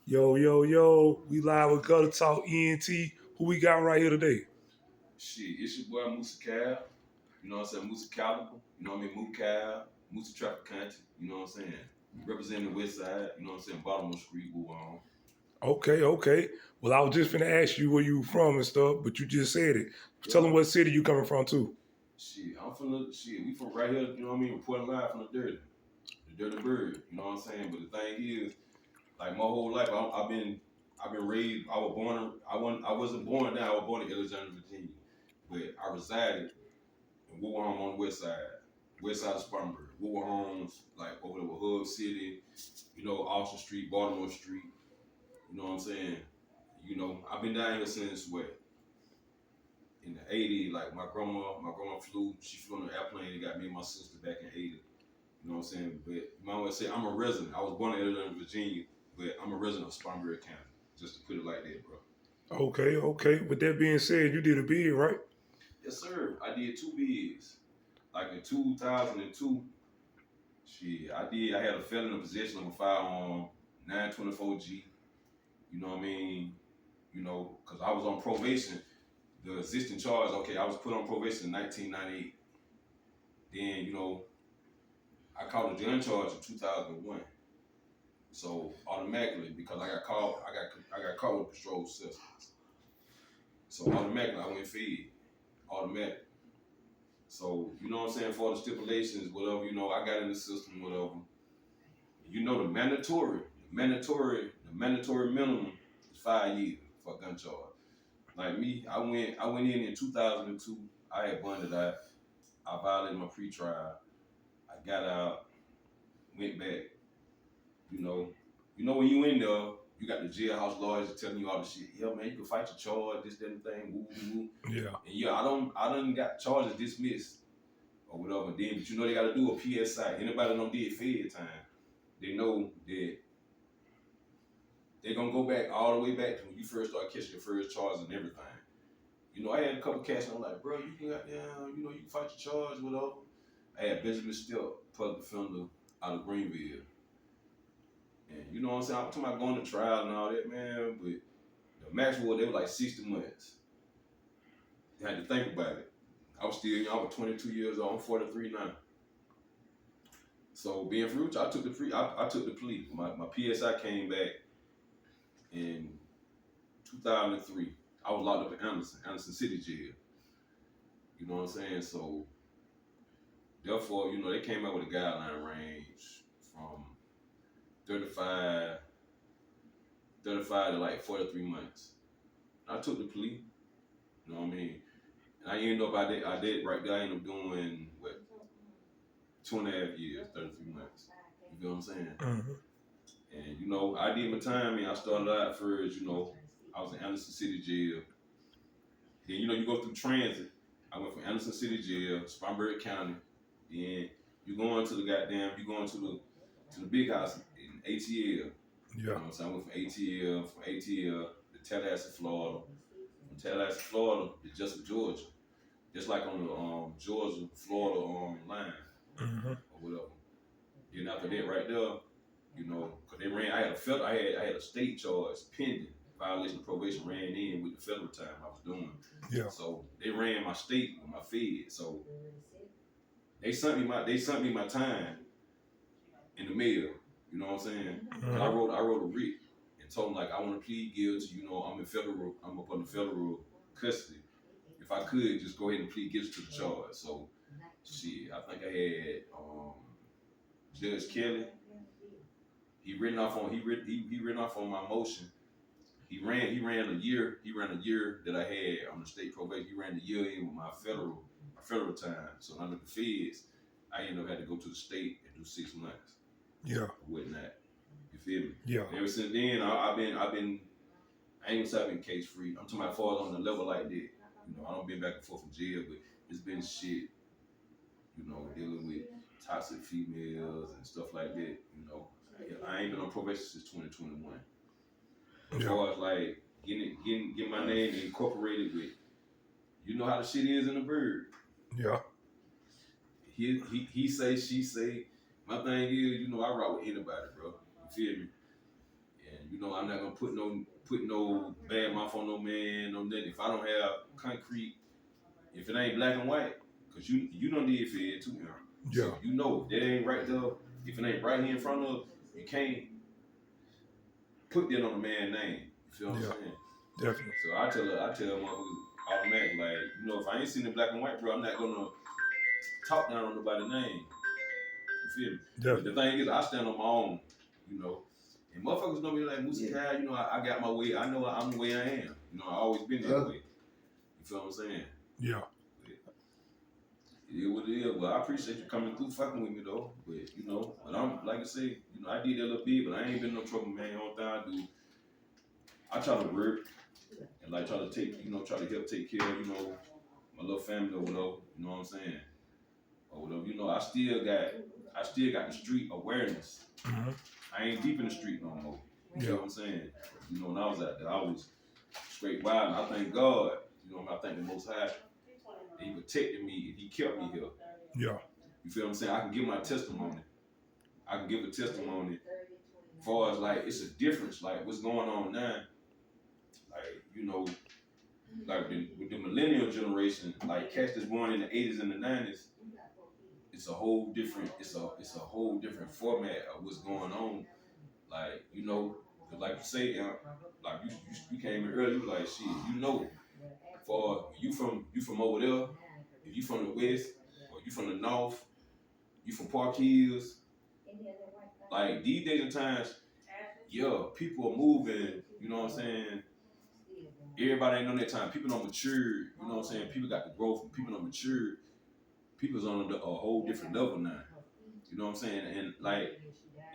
Yo, yo, yo, we live with Gutter Talk ENT. Who we got right here today? Shit, it's your boy Moosie Cal. You know what I'm saying? Moosie Caliber. You know what I mean? Moo Cal, Moosie Trafficante. You know what I'm saying? Representing the West Side. You know what I'm saying? Baltimore Street. Woo on. Okay. Well, I was just finna ask you where you from and stuff, but you just said it. Tell them Yeah. what city you coming from too. Shit, I'm from the shit. We from right here. You know what I mean? Reporting live from the dirty bird. You know what I'm saying? But the thing is, like my whole life, I've been raised. I was born. I wasn't born there. I was born in Alexandria, Virginia, but I resided in Woo on the West Side. West side of Spartanburg. Woodward Homes, like over there with Hub City, Austin Street, Baltimore Street, you know what I'm saying? I've been down here since what? In the 80s, like my grandma she flew on an airplane and got me and my sister back in 80. You know what I'm saying? But you might want to say I'm a resident. I was born in Atlanta, Virginia, but I'm a resident of Spartanburg County, just to put it like that, bro. Okay. With that being said, you did a bid, right? Yes, sir. I did two bids. Like in 2002, shit, I had a felony possession of a firearm, 924G. You know what I mean? Because I was on probation. The existing charge, okay, I was put on probation in 1998. Then, I caught a gun charge in 2001. So automatically, because I got caught with controlled substance. So automatically, I went fed. Automatic. So you know what I'm saying? For the stipulations, whatever, I got in the system, whatever. The mandatory minimum is 5 years for a gun charge. Like me, I went in 2002. I had bonded out. I violated my pre-trial. I got out, went back. You know, when you in there, you got the jailhouse lawyers telling you all the shit. Yeah, man, you can fight your charge, this, that, and thing, woo, woo, woo. Yeah. And yeah, I done got charges dismissed or whatever. Then, but they got to do a PSI. Anybody that don't did Fed time, they know that they're gonna go back all the way back to when you first started catching your first charges and everything. I had a couple cats and I'm like, bro, you can got down, you can fight your charge, whatever. I had Benjamin Still, public defender out of Greenville. And you know what I'm saying? I'm talking about going to trial and all that, man, but the maximum, they were like 60 months. I had to think about it. I was still young, I was 22 years old, I'm 43 now. So being fruit, I took the plea. My PSI came back in 2003. I was locked up in Anderson City Jail. You know what I'm saying? So therefore, they came out with a guideline range from 35, 35 to like 43 months. I took the plea, you know what I mean? And I ended up, I did right there, I ended up doing, what, 2.5 years, 33 months. You feel what I'm saying? Mm-hmm. And, I did my time, and I started out first, I was in Anderson City Jail. Then, you go through transit. I went from Anderson City Jail, Spartanburg County. Then you going to the big house in ATL. Yeah. You know what I'm saying? I went from ATL to Tallahassee, Florida. From Tallahassee, Florida to Jessup, Georgia. Just like on the Georgia, Florida line Mm-hmm. or whatever. Then after that right there, because they ran, I had a state charge pending. Violation of probation ran in with the federal time I was doing. Yeah. So they ran my state with my Fed. So they sent me my time in the mail. You know what I'm saying? Mm-hmm. I wrote a writ and told them like I want to plead guilty. I'm up under federal custody. If I could just go ahead and plead guilty to the charge. So shit, I think I had Judge Kelly. He written off on my motion. He ran a year that I had on the state probation. He ran the year in with my federal time. So under the feds, I ended up had to go to the state and do 6 months. Yeah. Or whatnot. You feel me? Yeah. And ever since then, I ain't gonna say I've been case free. I'm talking about far on the level like that. I don't been back and forth from jail, but it's been shit. Dealing with toxic females and stuff like that. I ain't been on probation since 2021. As far as like getting my name incorporated with, how the shit is in the bird. Yeah. He say, she say. My thing is, I rock with anybody, bro. You feel me? You know, I'm not gonna put no bad mouth on no man, no nothing. If I don't have concrete, if it ain't black and white, cause you don't need fed too, man. Yeah. So you know if that ain't right there, if it ain't right here in front of, you can't put that on a man's name. You feel what I'm Yeah. saying? Definitely. So I tell motherfuckers automatic, like, you know, if I ain't seen the black and white, bro, I'm not gonna talk down on nobody's name. You feel me? But the Definitely. thing is, I stand on my own, you know. And motherfuckers know me like Moosie Kyle, you know, I got my way. I know I'm the way I am. You know, I always been that way. You feel what I'm saying? Yeah. It is what it is. But I appreciate you coming through fucking with me though. But you know, but I'm like I say, you know, I did that little bit, but I ain't been no trouble, man. The only thing I do, I try to work and like try to take, you know, try to help take care of, you know, my little family or whatever. You know what I'm saying? Or whatever. You know, I still got the street awareness. Mm-hmm. I ain't deep in the street no more. You Yeah. know what I'm saying? You know, when I was out there, I was straight wild. And I thank God, you know, I thank the Most High, He protected me and He kept me here. Yeah. You feel what I'm saying? I can give my testimony. I can give a testimony as far as like it's a difference, like what's going on now. Like, you know, like with the millennial generation, like cats that's born in the 80s and the 90s, it's a whole different, it's a whole different format of what's going on. Like, you know, like you say, like you came in early, you were like shit, you know, for you from over there, if you from the west or you from the north, you from Park Hills, like these days and times, yeah, people are moving, you know what I'm saying? Everybody ain't on that time. People don't mature, you know what I'm saying? People got the growth, and people don't mature. People's on a whole different level now. You know what I'm saying? And like,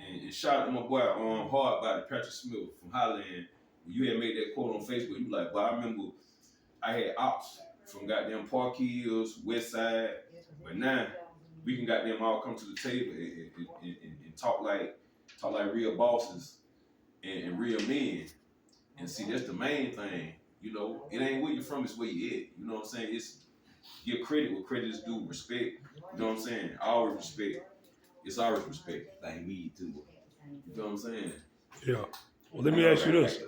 and shout out to my boy Hard Body Patrick Smith from Highland. When you had made that quote on Facebook, you like, but I remember I had ops from goddamn Park Hills, West Side, but now we can goddamn all come to the table and talk like real bosses and real men. And see, that's the main thing. You know, it ain't where you from, it's where you at. You know what I'm saying? It's give credit where credit is due, respect. You know what I'm saying? Always respect. It's always respect. Like me too. You know what I'm saying? Yeah. Well, let me ask you this.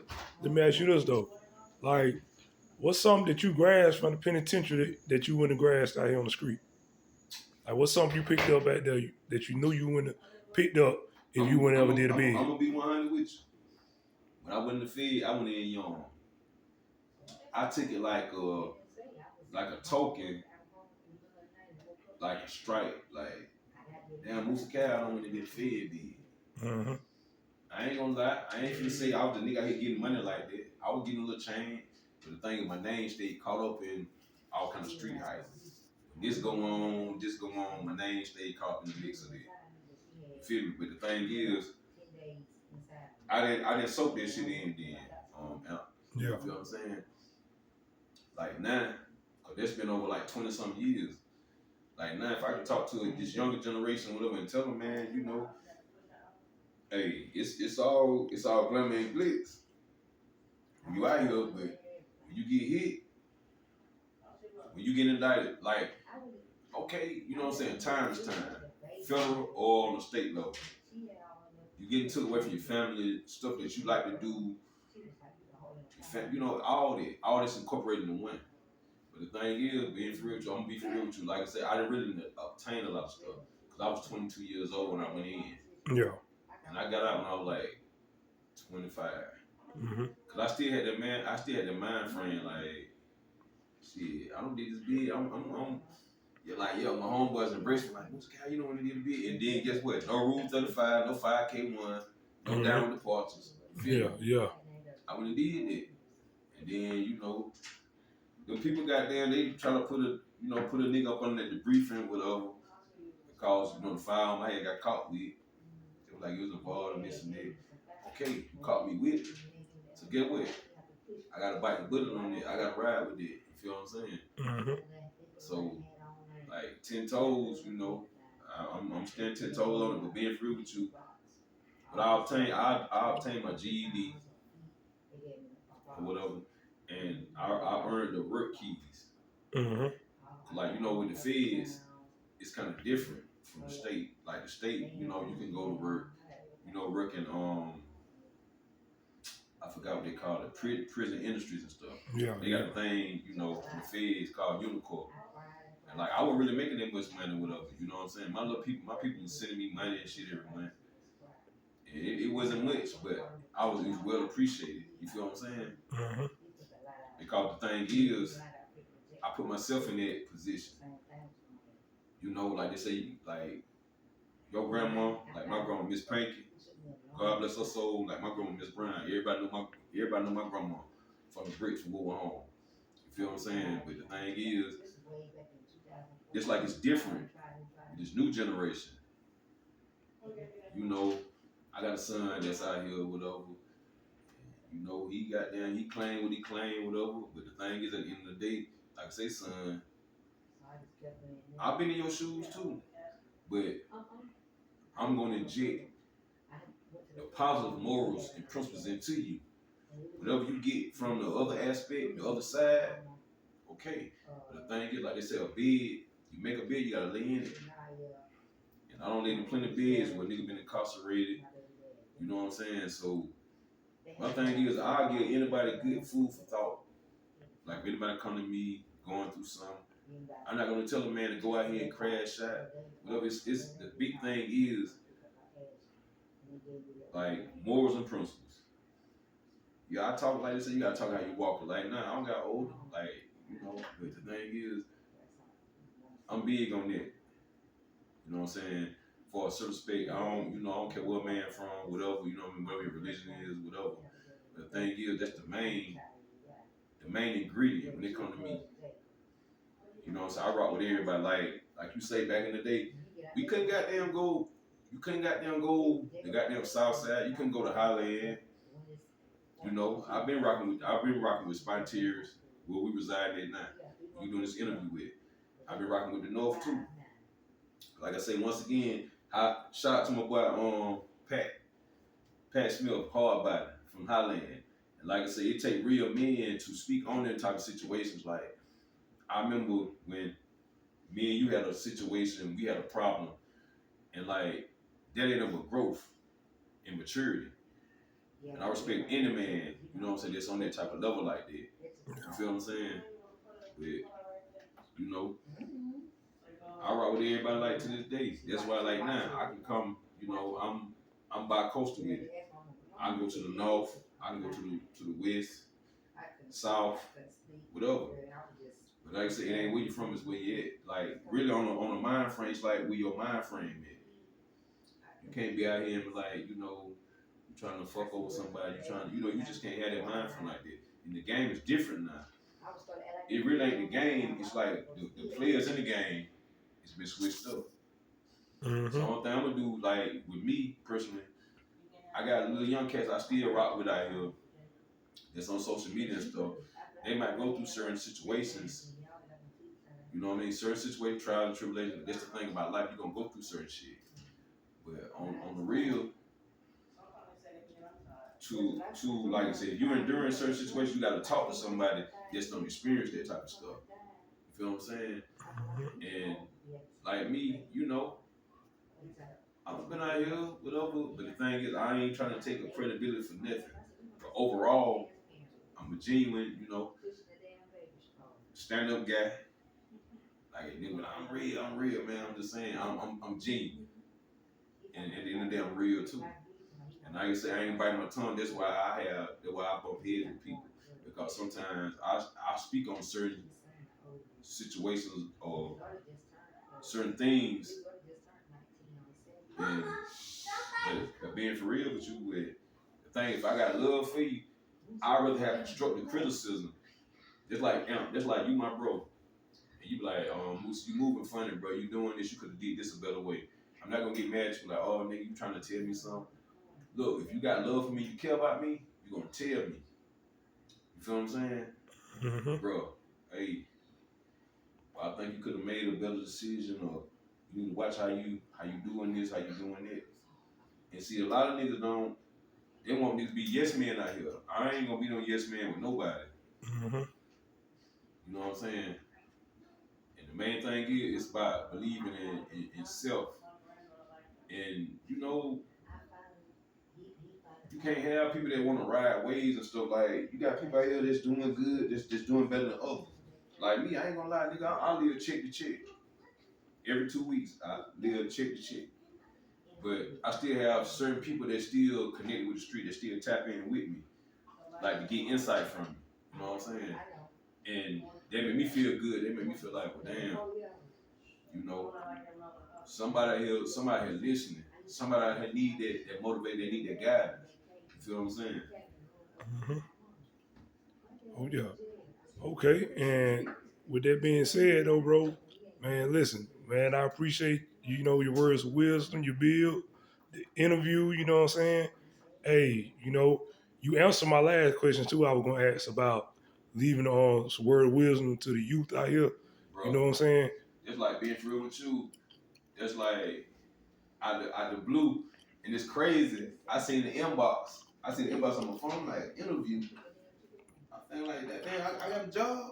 Let me ask you this though. Like, what's something that you grasped from the penitentiary that you wouldn't have grasped out here on the street? Like, what's something you picked up out there that you knew you wouldn't have picked up if you wouldn't ever did a bid? I'm gonna be 100 with you. When I went in the Fed, I went in young. I took it like a token, like a strike, like damn Moosie Cow don't want to get Fed bid. Mm-hmm. I ain't gonna lie, I ain't finna say I was the nigga out here getting money like that. I was getting a little change, but the thing is my name stayed caught up in all kind of street hype. This go on, my name stayed caught up in the mix of it. You feel me? But the thing is, I didn't soak that shit in then. Yeah. You feel what I'm saying? Like now, cause that's been over like 20 some years. Like now, if I could talk to this younger generation, whatever, and tell them, man, you know, hey, it's all glamour and glitz. You out here, but when you get hit, when you get indicted, like, okay, you know what I'm saying? Time is time, federal or on the state level. You getting took away from your family, stuff that you like to do, you know, all this incorporated in one. But the thing is, being for real with you, I'm gonna be for real with you. Like I said, I didn't really obtain a lot of stuff because I was 22 years old when I went in, Yeah. and I got out when I was like 25. Mm-hmm. Cause I still had that mind frame like, shit, I don't need this big. You're like, yo, my homeboys embrace me like, what's the guy? You don't want to need a big. And then guess what? No Rule 35, no 5K1, no down departures. Yeah, yeah. I would have did that. And then, you know, the people got there, they try to put a nigga up on that debriefing, whatever, because, you know, the file my head got caught with. They were like, it was involved in this and that. Okay, you caught me with it. So get what? I gotta bite the bullet on it. I gotta ride with it. You feel what I'm saying? Mm-hmm. So, like 10 toes, you know, I'm standing 10 toes on it, but being free with you. But I obtained my GED or whatever, and I earned the work keys. Mm-hmm. Like, you know, with the feds, it's kind of different from the state. Like the state, you know, you can go to work, you know, working forgot what they call it, prison industries and stuff. Yeah, They yeah. got a thing, you know, from the feds called Unicorp. And like I wasn't really making that much money with others, you know what I'm saying? My people were sending me money and shit every month. And it wasn't much, but it was well appreciated. You feel what I'm saying? Mm-hmm. Because the thing is, I put myself in that position. You know, like they say, like your grandma, like my grandma Miss Panky, God bless her soul, like my grandma Miss Brown. Everybody know my grandma from the bricks from Woodward Home. You feel what I'm saying? But the thing is, it's like it's different with this new generation. You know, I got a son that's out here, whatever. You know, he claimed what he claimed, whatever. But the thing is, at the end of the day, like I say, son, I've been in your shoes too. But I'm going to inject the positive morals and principles into you. Whatever you get from the other aspect, the other side, okay. But the thing is, like they say, a bed, you make a bed, you gotta lay in it. And I don't live in plenty of beds where niggas been incarcerated. You know what I'm saying? So my thing is, I give anybody good food for thought. Like if anybody come to me going through something, I'm not gonna tell a man to go out here and crash out. Whatever it's the big thing is like morals and principles. Yeah, I talk like this, you gotta talk how you walk. Like, nah, I don't got older. Like, you know, but the thing is, I'm big on that. You know what I'm saying? For a certain respect, I don't care what man from, whatever, you know what I mean, whatever your religion is, whatever. But the thing is, that's the main ingredient when it comes to me. You know what I'm saying? I rock with everybody. Like you say back in the day, we couldn't goddamn go, you couldn't goddamn go the goddamn south side, you couldn't go to Highland. You know, I've been rocking with Spinteers where we reside at now. You doing this interview with. I've been rocking with the North too. Like I say, once again, I shout out to my boy Pat Smith, hard body from Highland. And like I say, it take real men to speak on that type of situations. Like I remember when me and you had a situation, we had a problem, and like that ain't up with growth and maturity. And I respect any man, you know what I'm saying, that's on that type of level like that. You feel what I'm saying? But you know, I rock with everybody like to this day. That's why like now I can come, you know, I'm bi-coastal with it. I can go to the north, I can go to the west, south, whatever. But like I said, it ain't where you from, it's where you at. Like really on a mind frame, it's like where your mind frame at. You can't be out here and be like, you know, you trying to fuck over somebody, you just can't have that mind frame like that. And the game is different now. It really ain't the game, it's like the players in the game, it's been switched up. Mm-hmm. So the only thing I'm gonna do, like with me personally, I got little young cats I still rock with out here that's on social media and stuff. They might go through certain situations, you know what I mean? Certain situations, trials and tribulations. But that's the thing about life, you're gonna go through certain shit. But on the real, to like I said, if you're enduring certain situations, you gotta talk to somebody that's don't experience that type of stuff. You feel what I'm saying? And like me, you know, I've been out here, whatever, but the thing is, I ain't trying to take a credibility for nothing. But overall, I'm a genuine, you know, stand-up guy. Like, nigga, I'm real, man. I'm just saying, I'm genuine. And at the end of the day, I'm real too. And like I say, I ain't biting my tongue. That's why I bump heads with people. Because sometimes I speak on certain situations or certain things. And but being for real with you, with the thing, if I got love for you, I'd rather have constructive criticism. Just like you, my bro. And you be like, Moosie, you moving funny, bro. You doing this, you could have did this a better way. I'm not gonna get mad at you like, oh nigga, you trying to tell me something. Look, if you got love for me, you care about me, you gonna tell me. You feel what I'm saying? Mm-hmm. Bro, hey, I think you could have made a better decision, or you need to watch how you doing this, how you doing it. And see, a lot of niggas they want me to be yes men out here. I ain't gonna be no yes man with nobody. Mm-hmm. You know what I'm saying? And the main thing is it's about believing in self. And you know, you can't have people that want to ride waves and stuff. Like you got people out here that's doing good, that's doing better than others. Like me, I ain't gonna lie, nigga. I live check to check every 2 weeks. I live check to check. But I still have certain people that still connected with the street that still tap in with me, like to get insight from me. You know what I'm saying? And they make me feel good. They make me feel like, well, damn, you know, somebody here listening. Somebody out here need that motivate. They need that guidance. You feel what I'm saying? Mm-hmm. Oh yeah. Okay. And with that being said, though, bro, man, listen, man, I appreciate your words of wisdom, your build, the interview. You know what I'm saying? Hey, you answered my last question too. I was gonna ask about leaving on some word of wisdom to the youth out here. You know Bro, what I'm saying? it's like being for real with you. That's like out the blue, and it's crazy. I seen the inbox. I seen the inbox on my phone, like interview. I think like that. Man, I got a job.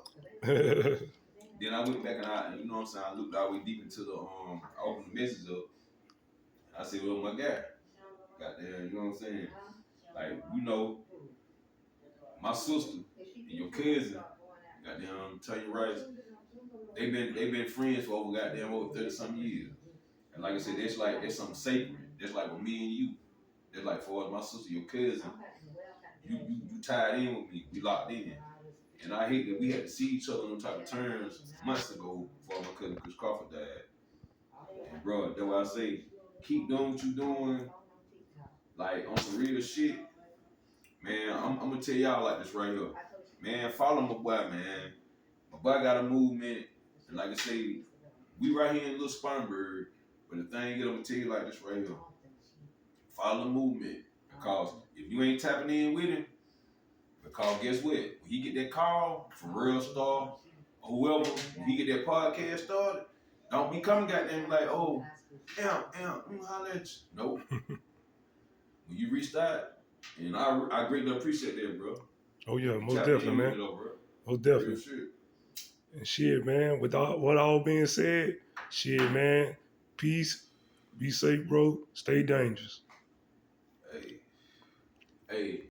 Then I went back and you know what I'm saying. I looked all the way deep into the I opened the message up. I said, "Well, my guy, goddamn, you know what I'm saying? Like, my sister and your cousin, goddamn, tell you right, they been friends for over 30 some years. And like I said, that's something sacred. That's like with me and you. That's like for my sister, your cousin. You tied in with me. We locked in. And I hate that we had to see each other on them type of terms months ago before my cousin Chris Crawford died. And bro, that's why I say, keep doing what you doing, like on some real shit. Man, I'm gonna tell y'all like this right here. Man, follow my boy, man. My boy got a movement. And like I say, we right here in Little Spartanburg. But the thing is, I'm gonna tell you like this right here. Follow the movement. Because if you ain't tapping in with him, because guess what? When he get that call from Real Star or whoever, when he get that podcast started, don't be coming goddamn like, oh, holler at you. Nope. When you reach that, and I greatly appreciate that, bro. Oh yeah, You most tapped definitely, in with man. me though, bro. Most Real definitely. shit. And shit, man. With all being said, shit, man. Peace. Be safe, bro. Stay dangerous. Hey, hey.